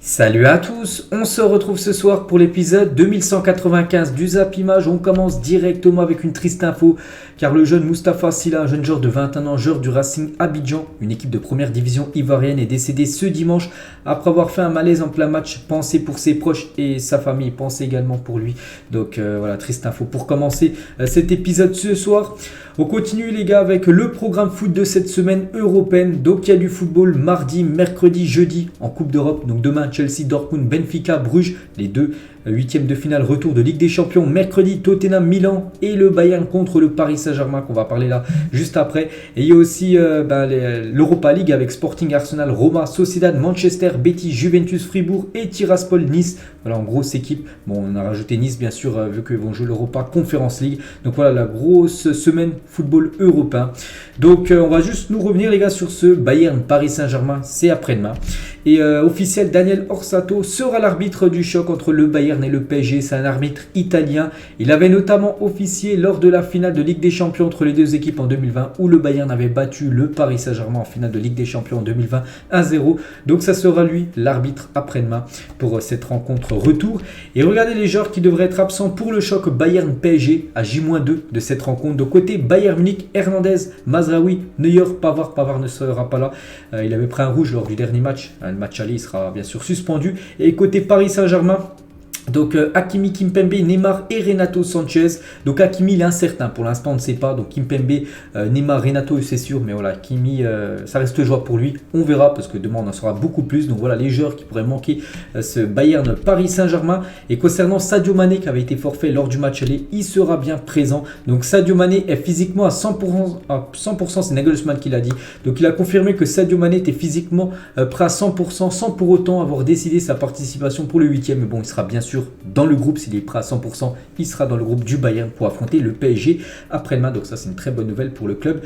Salut à tous, on se retrouve ce soir pour l'épisode 2195 du Zap Image. On commence directement avec une triste info car le jeune Mustapha Sylla, un jeune joueur de 21 ans, joueur du Racing Abidjan, une équipe de première division ivoirienne, est décédé ce dimanche après avoir fait un malaise en plein match. Pensez pour ses proches et sa famille, pensez également pour lui. Donc voilà, triste info pour commencer cet épisode ce soir. On continue les gars avec le programme foot de cette semaine européenne. Donc il y a du football mardi, mercredi, jeudi en Coupe d'Europe. Donc demain Chelsea, Dortmund, Benfica, Bruges, les deux huitièmes de finale retour de Ligue des Champions. Mercredi Tottenham, Milan et le Bayern contre le Paris Saint-Germain qu'on va parler là juste après. Et il y a aussi l'Europa League avec Sporting, Arsenal, Roma, Sociedad, Manchester, Betis, Juventus, Fribourg et Tiraspol, Nice. Voilà en grosse équipe. Bon, on a rajouté Nice bien sûr vu qu'ils vont jouer l'Europa Conference League. Donc voilà la grosse semaine football européen. Donc on va juste nous revenir les gars sur ce Bayern Paris Saint-Germain, c'est après-demain. Et officiel, Daniel Orsato sera l'arbitre du choc entre le Bayern et le PSG. C'est un arbitre italien. Il avait notamment officié lors de la finale de Ligue des Champions entre les deux équipes en 2020 où le Bayern avait battu le Paris Saint-Germain en finale de Ligue des Champions en 2020 1-0. Donc ça sera lui l'arbitre après-demain pour cette rencontre retour. Et regardez les joueurs qui devraient être absents pour le choc Bayern-PSG à J-2 de cette rencontre. Donc côté Bayern Munich, Hernandez, Mazraoui, Neuer, Pavard ne sera pas là. Il avait pris un rouge lors du dernier match. Le match aller sera bien sûr suspendu. Et côté Paris Saint-Germain, donc Hakimi, Kimpembe, Neymar et Renato Sanchez. Donc Hakimi il est incertain pour l'instant, on ne sait pas. Donc Kimpembe, Neymar, Renato c'est sûr. Mais voilà, Hakimi ça reste jouable pour lui. On verra parce que demain on en saura beaucoup plus. Donc voilà les joueurs qui pourraient manquer ce Bayern Paris Saint-Germain. Et concernant Sadio Mané qui avait été forfait lors du match aller, il sera bien présent. Donc Sadio Mané est physiquement à 100%, c'est Nagelsmann qui l'a dit. Donc il a confirmé que Sadio Mané était physiquement prêt à 100% sans pour autant avoir décidé sa participation pour le 8e. Mais bon, il sera bien sûr dans le groupe, s'il est prêt à 100%, il sera dans le groupe du Bayern pour affronter le PSG après-demain. Donc ça c'est une très bonne nouvelle pour le club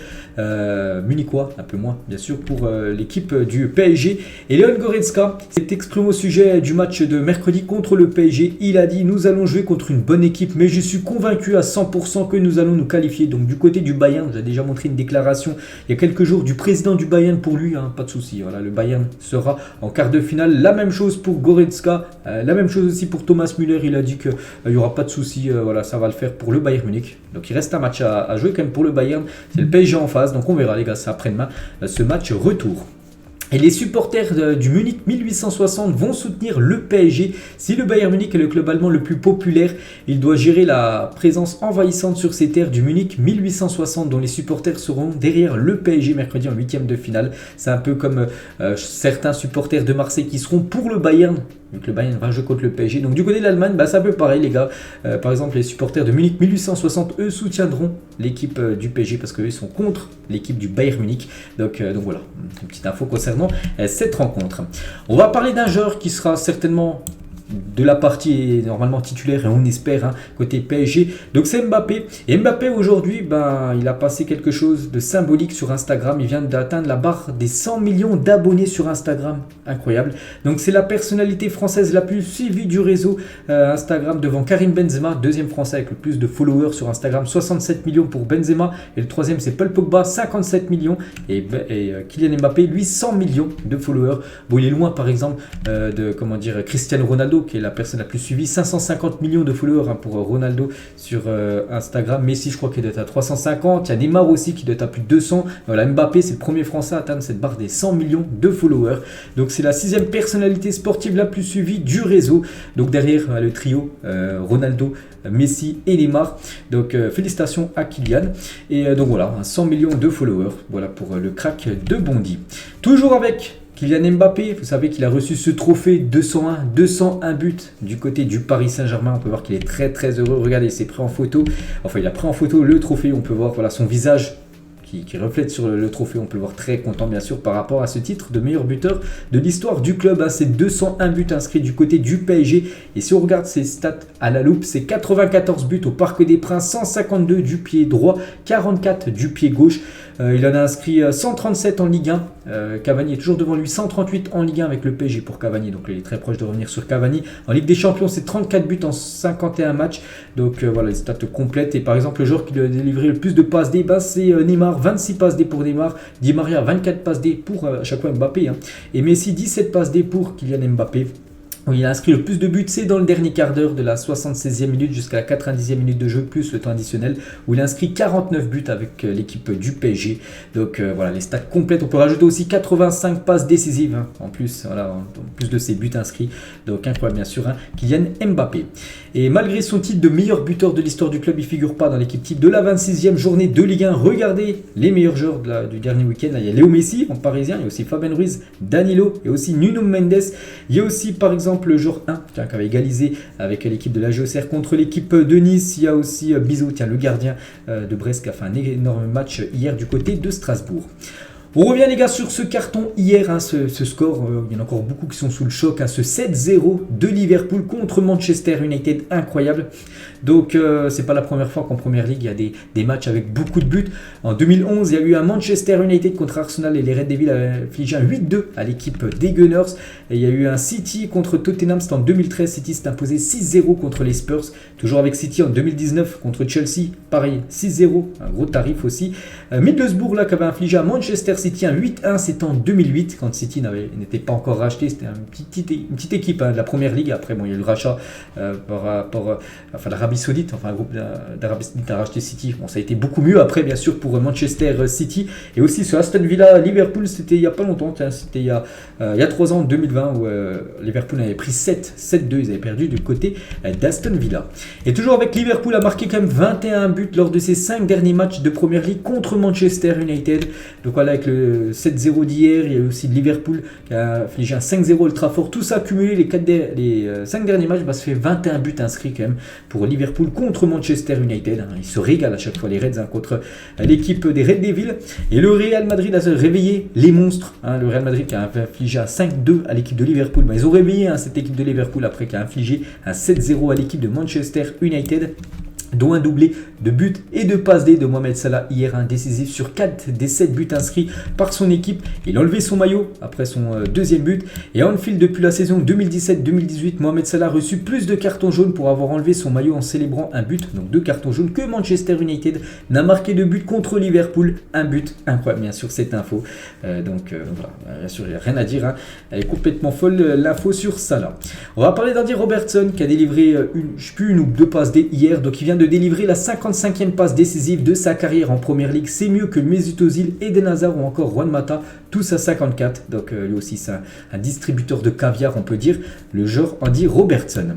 munichois, un peu moins bien sûr pour l'équipe du PSG. Et Leon Goretzka s'est exprimé au sujet du match de mercredi contre le PSG. Il a dit: nous allons jouer contre une bonne équipe, mais je suis convaincu à 100% que nous allons nous qualifier. Donc du côté du Bayern, j'ai déjà montré une déclaration il y a quelques jours du président du Bayern pour lui, pas de souci. Voilà, le Bayern sera en quart de finale. La même chose pour Goretzka, la même chose aussi pour Thomas Müller. Il a dit qu'il n'y aura pas de souci, voilà, ça va le faire pour le Bayern Munich. Donc il reste un match à jouer quand même pour le Bayern. C'est le PSG en face, donc on verra les gars, c'est après-demain ce match retour. Et les supporters du Munich 1860 vont soutenir le PSG. Si le Bayern Munich est le club allemand le plus populaire, il doit gérer la présence envahissante sur ces terres du Munich 1860 dont les supporters seront derrière le PSG mercredi en 8e de finale. C'est un peu comme certains supporters de Marseille qui seront pour le Bayern, vu que le Bayern va jouer contre le PSG. Donc du côté de l'Allemagne, c'est un peu pareil les gars. Par exemple, les supporters de Munich 1860, eux soutiendront l'équipe du PSG parce qu'eux sont contre l'équipe du Bayern Munich. Donc voilà, une petite info concernant cette rencontre. On va parler d'un joueur qui sera certainement de la partie normalement titulaire et on espère côté PSG. Donc c'est Mbappé. Et Mbappé aujourd'hui, il a passé quelque chose de symbolique sur Instagram. Il vient d'atteindre la barre des 100 millions d'abonnés sur Instagram. Incroyable. Donc c'est la personnalité française la plus suivie du réseau Instagram devant Karim Benzema, deuxième français avec le plus de followers sur Instagram, 67 millions pour Benzema. Et le troisième c'est Paul Pogba, 57 millions. Et Kylian Mbappé, lui, 100 millions de followers. Bon, il est loin par exemple de Cristiano Ronaldo, qui est la personne la plus suivie, 550 millions de followers pour Ronaldo sur Instagram. Messi, je crois qu'il doit être à 350. Il y a Neymar aussi qui doit être à plus de 200. Voilà, Mbappé, c'est le premier Français à atteindre cette barre des 100 millions de followers. Donc c'est la 6e personnalité sportive la plus suivie du réseau. Donc derrière le trio Ronaldo, Messi et Neymar. Donc félicitations à Kylian. Et donc voilà, 100 millions de followers. Voilà pour le crack de Bondy. Toujours avec Kylian Mbappé, vous savez qu'il a reçu ce trophée 201 buts du côté du Paris Saint-Germain. On peut voir qu'il est très très heureux. Regardez, il s'est pris en photo. Enfin, il a pris en photo le trophée. On peut voir voilà, son visage qui reflète sur le trophée. On peut le voir très content bien sûr par rapport à ce titre de meilleur buteur de l'histoire du club. C'est 201 buts inscrits du côté du PSG. Et si on regarde ses stats à la loupe, c'est 94 buts au Parc des Princes, 152 du pied droit, 44 du pied gauche. Il en a inscrit 137 en Ligue 1. Cavani est toujours devant lui, 138 en Ligue 1 avec le PSG pour Cavani. Donc il est très proche de revenir sur Cavani. En Ligue des Champions, c'est 34 buts en 51 matchs. Donc voilà, les stats complètes. Et par exemple, le joueur qui lui a délivré le plus de passes D, c'est Neymar. 26 passes D pour Neymar. Di Maria, 24 passes D pour à chaque fois Mbappé. Et Messi, 17 passes D pour Kylian Mbappé. où il a inscrit le plus de buts, c'est dans le dernier quart d'heure de la 76e minute jusqu'à la 90e minute de jeu, plus le temps additionnel, où il a inscrit 49 buts avec l'équipe du PSG. Donc voilà, les stats complètes. On peut rajouter aussi 85 passes décisives, hein, en plus de ses buts inscrits. Donc incroyable bien sûr, hein, Kylian Mbappé. Et malgré son titre de meilleur buteur de l'histoire du club, il ne figure pas dans l'équipe type de la 26e journée de Ligue 1. Regardez les meilleurs joueurs du dernier week-end. Là, il y a Léo Messi en parisien, il y a aussi Fabien Ruiz, Danilo, il y a aussi Nuno Mendes. Il y a aussi par exemple le joueur 1 qui avait égalisé avec l'équipe de la GOCR contre l'équipe de Nice. Il y a aussi Bizot, le gardien de Brest qui a fait un énorme match hier du côté de Strasbourg. On revient les gars sur ce carton hier, hein, ce score, il y en a encore beaucoup qui sont sous le choc, hein, ce 7-0 de Liverpool contre Manchester United, incroyable. Donc c'est pas la première fois qu'en Première Ligue il y a des matchs avec beaucoup de buts. En 2011 il y a eu un Manchester United contre Arsenal et les Red Devils avaient infligé un 8-2 à l'équipe des Gunners. Et il y a eu un City contre Tottenham, c'était en 2013, City s'est imposé 6-0 contre les Spurs. Toujours avec City en 2019 contre Chelsea, pareil 6-0, un gros tarif aussi. Middlesbrough là qui avait infligé à Manchester City un 8-1, c'était en 2008 quand City n'était pas encore racheté, c'était une petite équipe hein, de la Première Ligue. Après bon, il y a eu le rachat l'Arabie Saoudite, enfin un groupe d'Arabie Saoudite a racheté City. Bon, ça a été beaucoup mieux après bien sûr pour Manchester City. Et aussi sur Aston Villa Liverpool, c'était il y a pas longtemps, c'était il y a 3 ans en 2020 où Liverpool avait pris 7-2, ils avaient perdu du côté d'Aston Villa. Et toujours avec Liverpool a marqué quand même 21 buts lors de ses 5 derniers matchs de Première Ligue contre Manchester United. Donc voilà, avec le 7-0 d'hier, il y a eu aussi Liverpool qui a infligé un 5-0 Old Trafford. Tout ça cumulé, les 5 derniers matchs, ça fait 21 buts inscrits quand même pour Liverpool contre Manchester United. Ils se régalent à chaque fois les Reds contre l'équipe des Red Devils. Et le Real Madrid a réveillé les monstres. Le Real Madrid qui a infligé un 5-2 à l'équipe de Liverpool. Ils ont réveillé cette équipe de Liverpool après qui a infligé un 7-0 à l'équipe de Manchester United, dont un doublé de buts et de passes D de Mohamed Salah hier, un décisif sur 4 des 7 buts inscrits par son équipe. Il a enlevé son maillot après son deuxième but. Et à Anfield, depuis la saison 2017-2018, Mohamed Salah a reçu plus de cartons jaunes pour avoir enlevé son maillot en célébrant un but, donc 2 cartons jaunes, que Manchester United n'a marqué de but contre Liverpool. Un but, incroyable bien sûr cette info. Voilà, bien sûr il n'y a rien à dire, hein. Elle est complètement folle l'info sur Salah. On va parler d'Andy Robertson qui a délivré une ou deux passes D hier, donc il vient de délivrer la 55e passe décisive de sa carrière en Première Ligue. C'est mieux que Mesut Özil, Eden Hazard ou encore Juan Mata, tous à 54. Donc lui aussi c'est un distributeur de caviar, on peut dire, le genre Andy Robertson.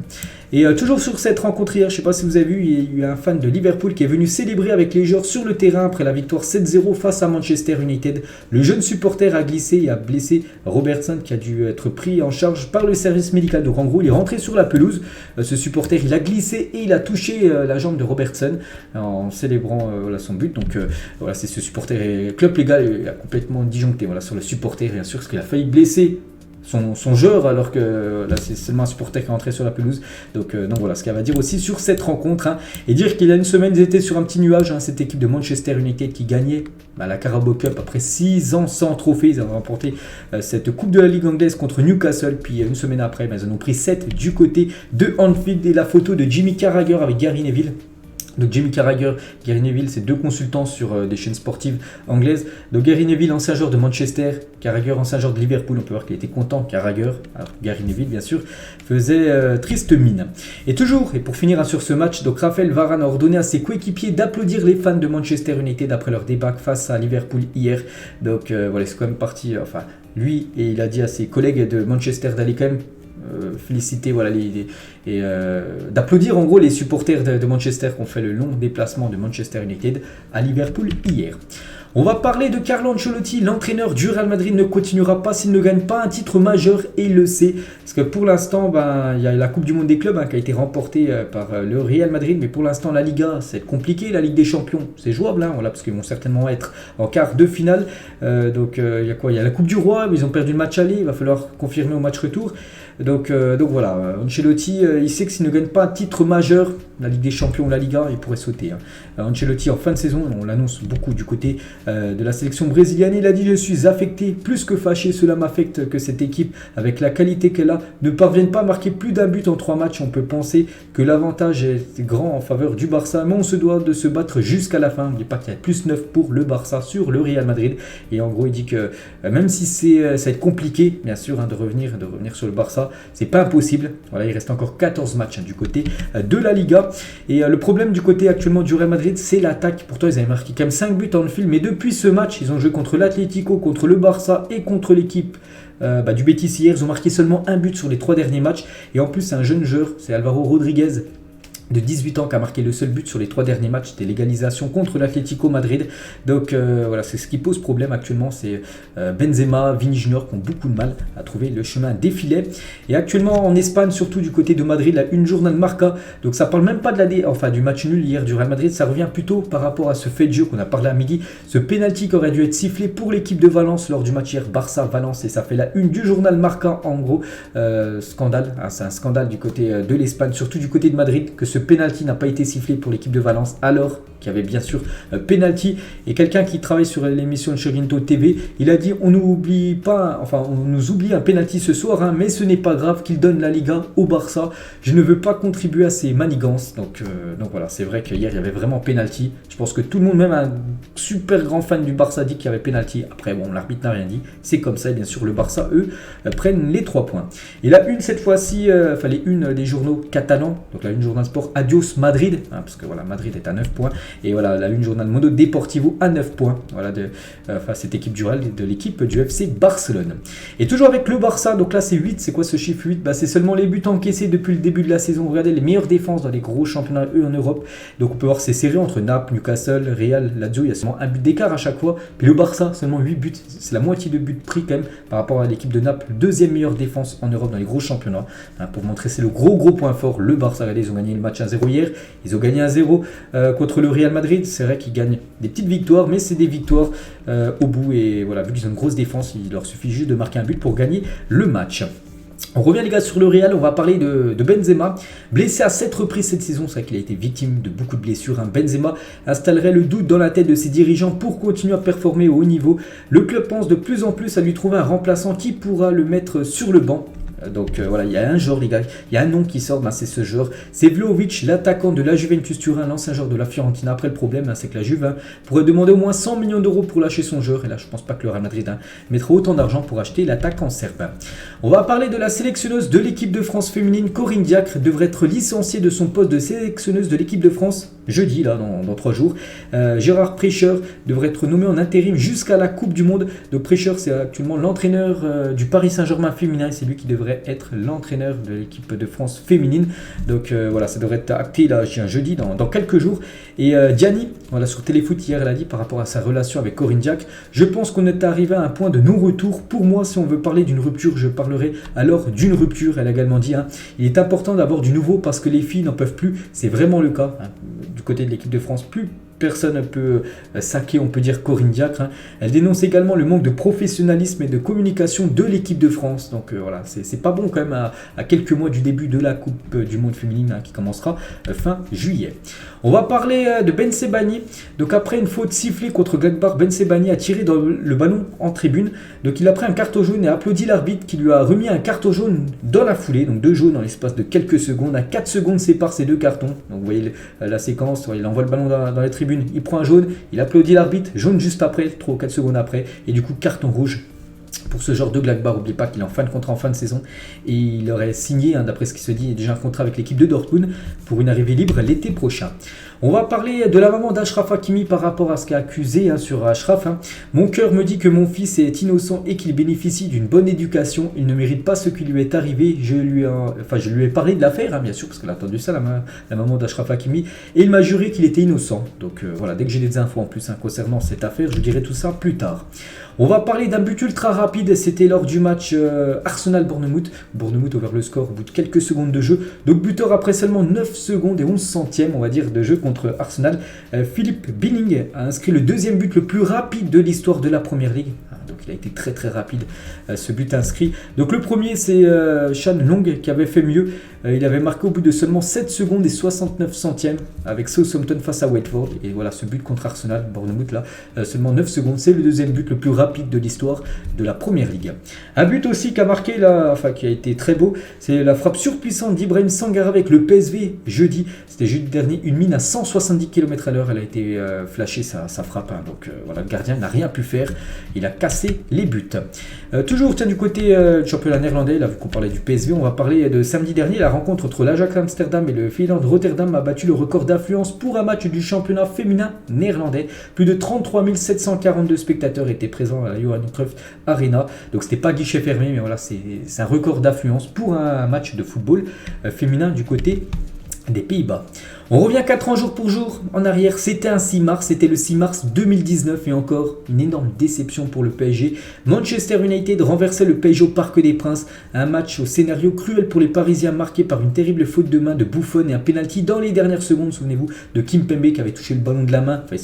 Et toujours sur cette rencontre hier, je ne sais pas si vous avez vu, il y a eu un fan de Liverpool qui est venu célébrer avec les joueurs sur le terrain après la victoire 7-0 face à Manchester United. Le jeune supporter a glissé et a blessé Robertson qui a dû être pris en charge par le service médical. Donc en gros, il est rentré sur la pelouse. Ce supporter, il a glissé et il a touché la jambe de Robertson en célébrant son but. Donc voilà, c'est ce supporter. Club légal il a complètement disjoncté sur le supporter, bien sûr, parce qu'il a failli blesser son joueur, alors que là c'est seulement un supporter qui est rentré sur la pelouse. Donc voilà ce qu'elle va dire aussi sur cette rencontre, hein. Et dire qu'il y a une semaine ils étaient sur un petit nuage, hein, cette équipe de Manchester United qui gagnait la Carabao Cup après 6 ans sans trophée. Ils ont remporté cette coupe de la Ligue anglaise contre Newcastle, puis une semaine après ils en ont pris 7 du côté de Anfield. Et la photo de Jimmy Carragher avec Gary Neville. Donc Jimmy Carragher, Gary Neville, c'est 2 consultants sur des chaînes sportives anglaises. Donc Gary Neville, ancien joueur de Manchester, Carragher, ancien joueur de Liverpool. On peut voir qu'il était content, Carragher. Alors Gary Neville, bien sûr, faisait triste mine. Et toujours, et pour finir sur ce match, donc Raphaël Varane a ordonné à ses coéquipiers d'applaudir les fans de Manchester United après leur débâcle face à Liverpool hier. Donc voilà, c'est quand même parti, lui, et il a dit à ses collègues de Manchester d'aller quand même féliciter d'applaudir en gros les supporters de Manchester qui ont fait le long déplacement de Manchester United à Liverpool hier. On va parler de Carlo Ancelotti, l'entraîneur du Real Madrid ne continuera pas s'il ne gagne pas un titre majeur, et il le sait. Parce que pour l'instant, il y a la Coupe du Monde des clubs qui a été remportée par le Real Madrid, mais pour l'instant la Liga c'est compliqué, la Ligue des Champions c'est jouable, parce qu'ils vont certainement être en quart de finale. Donc il y a quoi? Il y a la Coupe du Roi, ils ont perdu le match aller, il va falloir confirmer au match retour. Donc voilà, Ancelotti, il sait que s'il ne gagne pas un titre majeur, la Ligue des Champions ou la Liga, il pourrait sauter. Ancelotti en fin de saison, on l'annonce beaucoup du côté de la sélection brésilienne. Il a dit: je suis affecté, plus que fâché, cela m'affecte que cette équipe, avec la qualité qu'elle a, ne parvienne pas à marquer plus d'un but en 3 matchs. On peut penser que l'avantage est grand en faveur du Barça, mais on se doit de se battre jusqu'à la fin. N'oubliez pas qu'il y a plus 9 pour le Barça sur le Real Madrid. Et en gros, il dit que même si ça va être compliqué, bien sûr, de revenir sur le Barça, c'est pas impossible. Voilà, il reste encore 14 matchs du côté de la Liga. Et le problème du côté actuellement du Real Madrid, c'est l'attaque. Pourtant, ils avaient marqué quand même 5 buts en film, mais depuis ce match, ils ont joué contre l'Atlético, contre le Barça et contre l'équipe du Betis hier. Ils ont marqué seulement un but sur les 3 derniers matchs. Et en plus, c'est un jeune joueur, c'est Alvaro Rodriguez, de 18 ans, qui a marqué le seul but sur les 3 derniers matchs. C'était l'égalisation contre l'Atlético Madrid. Donc voilà, c'est ce qui pose problème actuellement. C'est Benzema, Vini Junior qui ont beaucoup de mal à trouver le chemin des filets. Et actuellement en Espagne, surtout du côté de Madrid, la une journal Marca. Donc ça parle même pas de du match nul hier du Real Madrid. Ça revient plutôt par rapport à ce fait de jeu qu'on a parlé à midi. Ce penalty qui aurait dû être sifflé pour l'équipe de Valence lors du match hier Barça-Valence. Et ça fait la une du journal Marca. En gros, scandale. Hein, c'est un scandale du côté de l'Espagne, surtout du côté de Madrid, que ce penalty n'a pas été sifflé pour l'équipe de Valence, alors qu'il y avait bien sûr penalty. Et quelqu'un qui travaille sur l'émission de Chiringuito TV, il a dit: on n'oublie pas, enfin on nous oublie un penalty ce soir, hein, mais ce n'est pas grave qu'il donne la Liga au Barça. Je ne veux pas contribuer à ces manigances. Donc voilà, c'est vrai qu'hier il y avait vraiment penalty. Je pense que tout le monde, même un super grand fan du Barça, dit qu'il y avait penalty. Après bon, l'arbitre n'a rien dit, c'est comme ça. Et bien sûr le Barça, eux, prennent les 3 points. Et la une cette fois-ci, les unes des journaux catalans, donc la une journal sport, adios Madrid, hein, parce que voilà, Madrid est à 9 points. Et voilà, la une journal Mundo Deportivo à 9 points. Voilà, cette équipe du Real, de l'équipe du FC Barcelone. Et toujours avec le Barça, donc là c'est 8. C'est quoi ce chiffre 8? C'est seulement les buts encaissés depuis le début de la saison. Regardez les meilleures défenses dans les gros championnats en Europe. Donc on peut voir ces séries entre Naples, Newcastle, Real, Lazio. Il y a seulement un but d'écart à chaque fois. Puis le Barça, seulement 8 buts. C'est la moitié de buts pris quand même par rapport à l'équipe de Naples. Deuxième meilleure défense en Europe dans les gros championnats. Hein, pour montrer, c'est le gros point fort. Le Barça, regardez, ils ont gagné le match 1-0 hier. Ils ont gagné 1-0 contre le Real Madrid. C'est vrai qu'ils gagnent des petites victoires, mais c'est des victoires au bout. Et voilà, vu qu'ils ont une grosse défense, il leur suffit juste de marquer un but pour gagner le match. On revient les gars sur le Real, on va parler de Benzema, blessé à 7 reprises cette saison. C'est vrai qu'il a été victime de beaucoup de blessures. Hein. Benzema installerait le doute dans la tête de ses dirigeants pour continuer à performer au haut niveau. Le club pense de plus en plus à lui trouver un remplaçant qui pourra le mettre sur le banc. Donc voilà, il y a un joueur les gars, il y a un nom qui sort, c'est ce joueur, c'est Vlahovic, l'attaquant de la Juventus Turin, l'ancien joueur de la Fiorentina. Après le problème, c'est que la Juve pourrait demander au moins 100 millions d'euros pour lâcher son joueur, et là je pense pas que le Real Madrid mettra autant d'argent pour acheter l'attaquant serbe. On va parler de la sélectionneuse de l'équipe de France féminine. Corinne Diacre devrait être licenciée de son poste de sélectionneuse de l'équipe de France jeudi, là dans 3 jours. Gérard Preischer devrait être nommé en intérim jusqu'à la Coupe du Monde. Donc Preischer, c'est actuellement l'entraîneur du Paris Saint-Germain féminin, c'est lui qui devrait être l'entraîneur de l'équipe de France féminine. Donc voilà, ça devrait être acté là, jeudi, dans quelques jours. Et Diani, voilà, sur Téléfoot hier, elle a dit par rapport à sa relation avec Corinne Diacre: je pense qu'on est arrivé à un point de non-retour. Pour moi, si on veut parler d'une rupture, je parlerai alors d'une rupture. Elle a également dit il est important d'avoir du nouveau parce que les filles n'en peuvent plus. C'est vraiment le cas du côté de l'équipe de France. Plus personne ne peut saquer, on peut dire, Corinne Diacre. Elle dénonce également le manque de professionnalisme et de communication de l'équipe de France. Donc voilà, c'est pas bon quand même à quelques mois du début de la Coupe du Monde féminine qui commencera fin juillet. On va parler de Ben Sebaini. Donc après une faute sifflée contre Gladbach, Ben Sebaini a tiré dans le ballon en tribune. Donc il a pris un carton jaune et a applaudi l'arbitre qui lui a remis un carton jaune dans la foulée. Donc 2 jaunes dans l'espace de quelques secondes. À 4 secondes séparent ces 2 cartons. Donc vous voyez la séquence, il envoie le ballon dans les tribunes, il prend un jaune, il applaudit l'arbitre, jaune juste après, 3 ou 4 secondes après. Et du coup carton rouge pour ce genre de Gladbach. N'oubliez pas qu'il est en fin de contrat en fin de saison et il aurait signé, d'après ce qui se dit, déjà un contrat avec l'équipe de Dortmund pour une arrivée libre l'été prochain. On va parler de la maman d'Achraf Hakimi par rapport à ce qu'a accusé sur Achraf. Mon cœur me dit que mon fils est innocent et qu'il bénéficie d'une bonne éducation. Il ne mérite pas ce qui lui est arrivé. Je lui ai parlé de l'affaire, bien sûr, parce qu'elle a entendu ça, la maman d'Achraf Hakimi. Et il m'a juré qu'il était innocent. Donc voilà, dès que j'ai des infos en plus concernant cette affaire, je dirai tout ça plus tard. On va parler d'un but ultra rapide. C'était lors du match Arsenal-Bournemouth. Bournemouth a ouvert le score au bout de quelques secondes de jeu. Donc buteur après seulement 9 secondes et 11 centièmes, on va dire, de jeu contre Arsenal. Philippe Billing a inscrit le 2e but le plus rapide de l'histoire de la Première Ligue. Donc il a été très rapide ce but inscrit. Donc le premier c'est Sean Long qui avait fait mieux. Il avait marqué au bout de seulement 7 secondes et 69 centièmes avec Southampton face à Watford. Et voilà, ce but contre Arsenal, Bournemouth là, seulement 9 secondes. C'est le deuxième but le plus rapide de l'histoire de la Première Ligue. Un but aussi qui a marqué, qui a été très beau, c'est la frappe surpuissante d'Ibrahim Sangara avec le PSV jeudi. C'était jeudi dernier, une mine à 170 km/h. Elle a été flashée, sa frappe. Donc voilà, le gardien n'a rien pu faire. Il a cassé les buts. Toujours du côté du championnat néerlandais, là vu qu'on parlait du PSV, on va parler de samedi dernier. La rencontre entre l'Ajax Amsterdam et le Feyenoord Rotterdam a battu le record d'affluence pour un match du championnat féminin néerlandais. Plus de 33 742 spectateurs étaient présents à la Johan Cruyff Arena. Donc c'était pas guichet fermé, mais voilà, c'est un record d'affluence pour un match de football féminin du côté des Pays-Bas. On revient 4 ans jour pour jour en arrière, c'était un 6 mars, c'était le 6 mars 2019 et encore une énorme déception pour le PSG. Manchester United renversait le PSG au Parc des Princes, un match au scénario cruel pour les Parisiens marqué par une terrible faute de main de Buffon et un penalty dans les dernières secondes, souvenez-vous, de Kimpembe qui avait touché le ballon de la main, enfin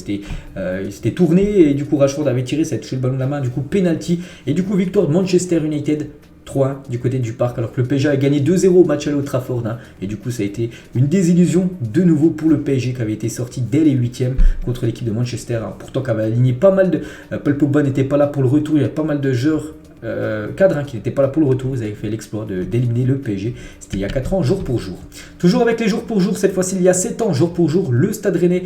il s'était tourné et du coup Rashford avait tiré, ça a touché le ballon de la main, du coup penalty et du coup victoire de Manchester United 3-1 du côté du parc, alors que le PSG a gagné 2-0 au match à Old Trafford. Et du coup, ça a été une désillusion de nouveau pour le PSG qui avait été sorti dès les 8e contre l'équipe de Manchester. Pourtant, qui avait aligné pas mal de. Paul Pogba n'était pas là pour le retour, il y avait pas mal de joueurs. Cadre qui n'était pas là pour le retour, vous avez fait l'exploit d'éliminer le PSG. C'était il y a 4 ans, jour pour jour. Toujours avec les jours pour jour, cette fois-ci il y a 7 ans, jour pour jour, le Stade Rennais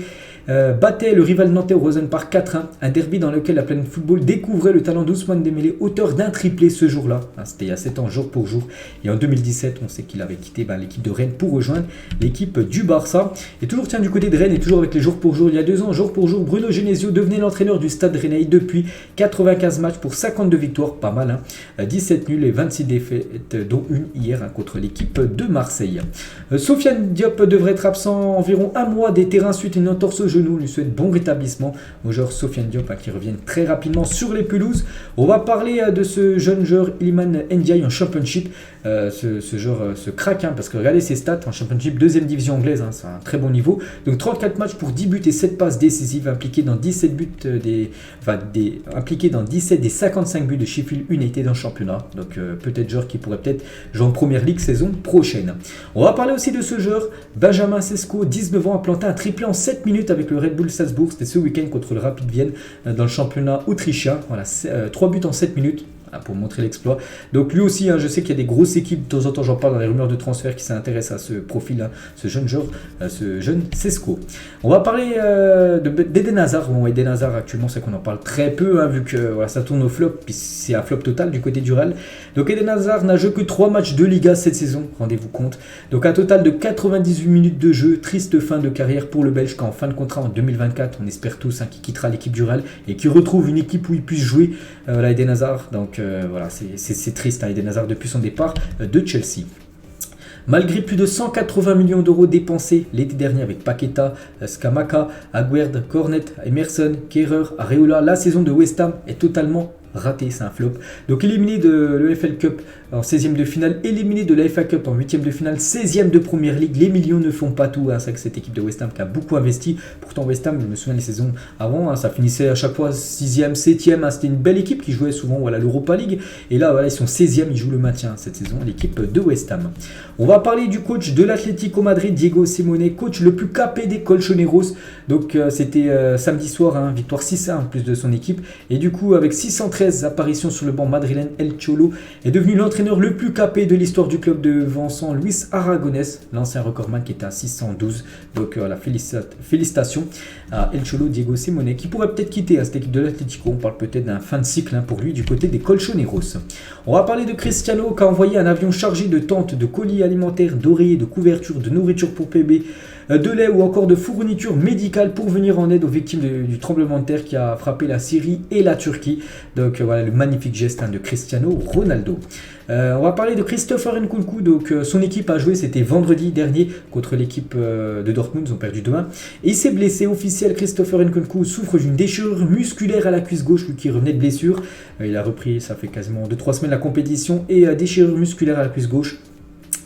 battait le rival nantais au Rosen Park 4-1, un derby dans lequel la Planète Football découvrait le talent d'Ousmane Dembélé, auteur d'un triplé ce jour-là. C'était il y a 7 ans, jour pour jour. Et en 2017, on sait qu'il avait quitté l'équipe de Rennes pour rejoindre l'équipe du Barça. Et toujours du côté de Rennes et toujours avec les jours pour jour, il y a 2 ans, jour pour jour, Bruno Genesio devenait l'entraîneur du Stade Rennais depuis 95 matchs pour 52 victoires, pas mal, 17 nuls et 26 défaites, dont une hier contre l'équipe de Marseille. Sofiane Diop devrait être absent environ un mois des terrains suite à une entorse au genou. On lui souhaite bon rétablissement au joueur Sofiane Diop qui revienne très rapidement sur les pelouses. On va parler de ce jeune joueur Iliman Ndiaye en Championship. Ce joueur se craque parce que regardez ses stats en Championship, deuxième division anglaise, c'est un très bon niveau. Donc 34 matchs pour 10 buts et 7 passes décisives, impliqué dans 17 buts impliqué dans 17 des 55 buts de Sheffield United en championnat. Donc peut-être joueur qui pourrait peut-être jouer en Première Ligue saison prochaine. On va parler aussi de ce joueur Benjamin Sesko, 19 ans, a planté un triplé en 7 minutes avec le Red Bull Salzbourg. C'était ce week-end contre le Rapid Vienne dans le championnat autrichien. Voilà, 3 buts en 7 minutes. Pour montrer l'exploit. Donc lui aussi, je sais qu'il y a des grosses équipes, de temps en temps j'en parle dans les rumeurs de transfert qui s'intéressent à ce profil, ce jeune joueur, ce jeune Sesko. On va parler d'Eden Hazard. Bon, Eden Hazard actuellement c'est qu'on en parle très peu, vu que ça tourne au flop, puis c'est un flop total du côté du Real. Donc Eden Hazard n'a joué que 3 matchs de Liga cette saison, rendez-vous compte. Donc un total de 98 minutes de jeu, triste fin de carrière pour le Belge qu'en fin de contrat en 2024, on espère tous qu'il quittera l'équipe du Real et qu'il retrouve une équipe où il puisse jouer, Eden Hazard. Donc voilà, c'est triste, Eden Hazard depuis son départ de Chelsea. Malgré plus de 180 millions d'euros dépensés l'été dernier avec Paqueta, Scamacca, Aguerd, Cornet, Emerson, Kehrer, Areola, la saison de West Ham est totalement raté, c'est un flop. Donc éliminé de l'EFL Cup en 16e de finale, éliminé de la FA Cup en 8e de finale, 16e de Première Ligue, les millions ne font pas tout. C'est que cette équipe de West Ham qui a beaucoup investi. Pourtant West Ham, je me souviens les saisons avant, ça finissait à chaque fois 6e, 7e, c'était une belle équipe qui jouait souvent l'Europa League. Et là ils sont 16e, ils jouent le maintien cette saison, l'équipe de West Ham. On va parler du coach de l'Atlético Madrid, Diego Simeone, coach le plus capé des Colchoneros. Donc c'était samedi soir, victoire 6-1 en plus de son équipe. Et du coup avec 613 apparitions sur le banc madrilène, El Cholo est devenu l'entraîneur le plus capé de l'histoire du club, devançant Luis Aragonés, l'ancien recordman qui était à 612. Donc félicitations à El Cholo Diego Simeone qui pourrait peut-être quitter cette équipe de l'Atlético. On parle peut-être d'un fin de cycle pour lui du côté des Colchoneros. On va parler de Cristiano qui a envoyé un avion chargé de tentes, de colis alimentaires, d'oreillers, de couvertures, de nourriture pour bébés, de lait ou encore de fournitures médicales pour venir en aide aux victimes du tremblement de terre qui a frappé la Syrie et la Turquie. Donc voilà le magnifique geste de Cristiano Ronaldo. On va parler de Christopher Nkunku. Donc son équipe a joué, c'était vendredi dernier contre l'équipe de Dortmund, ils ont perdu 2-1 et il s'est blessé. Officiel, Christopher Nkunku souffre d'une déchirure musculaire à la cuisse gauche, lui qui revenait de blessure. Il a repris, ça fait quasiment 2-3 semaines la compétition, et déchirure musculaire à la cuisse gauche.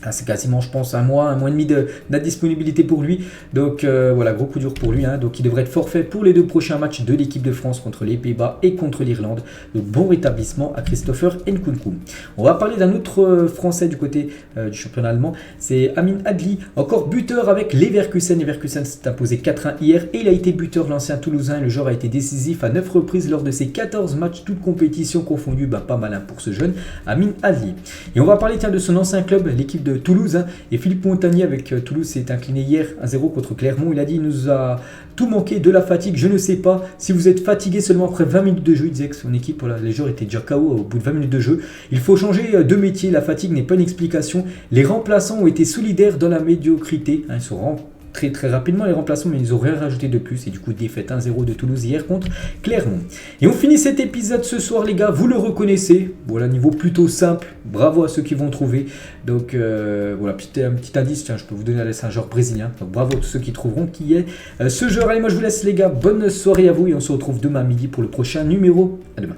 Ah, c'est quasiment, je pense, un mois et demi d'indisponibilité pour lui. Donc voilà, gros coup dur pour lui. Hein. Donc il devrait être forfait pour les 2 prochains matchs de l'équipe de France contre les Pays-Bas et contre l'Irlande. Donc bon rétablissement à Christopher Nkunku. On va parler d'un autre Français du côté du championnat allemand. C'est Amin Adli, encore buteur avec Leverkusen. Leverkusen s'est imposé 4-1 hier et il a été buteur, l'ancien Toulousain. Le joueur a été décisif à 9 reprises lors de ses 14 matchs, toutes compétitions confondues. Pas mal hein, pour ce jeune Amin Adli. Et on va parler de son ancien club, l'équipe de Toulouse. Hein. Et Philippe Montagnier avec Toulouse s'est incliné hier 1-0 contre Clermont. Il a dit il nous a tout manqué, de la fatigue. Je ne sais pas si vous êtes fatigué seulement après 20 minutes de jeu. Il disait que son équipe, voilà, les joueurs étaient déjà KO au bout de 20 minutes de jeu. Il faut changer de métier. La fatigue n'est pas une explication. Les remplaçants ont été solidaires dans la médiocrité. Hein, ils sont très rapidement les remplaçants, mais ils n'ont rien rajouté de plus. Et du coup, défaite 1-0 de Toulouse hier contre Clermont. Et on finit cet épisode ce soir, les gars. Vous le reconnaissez. Voilà, niveau plutôt simple. Bravo à ceux qui vont trouver. Donc voilà, un petit indice. Tiens, je peux vous donner c'est un joueur brésilien. Donc bravo à tous ceux qui trouveront qui est ce joueur. Allez, moi je vous laisse, les gars. Bonne soirée à vous et on se retrouve demain à midi pour le prochain numéro. À demain.